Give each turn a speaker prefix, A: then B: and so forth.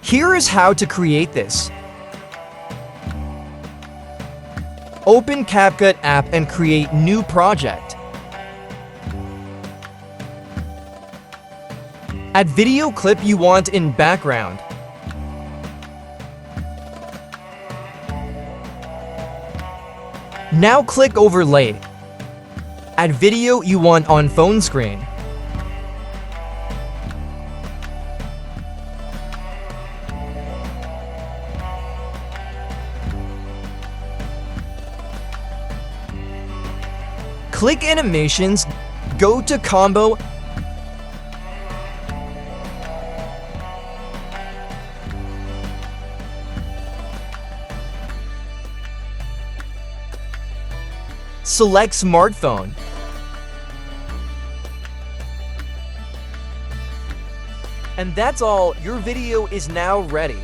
A: Here is how to create this. Open CapCut app and create new project. Add video clip you want in background. Now click Overlay. Add video you want on phone screen. Click Animations, go to Combo, select Smartphone. And that's all, your video is now ready.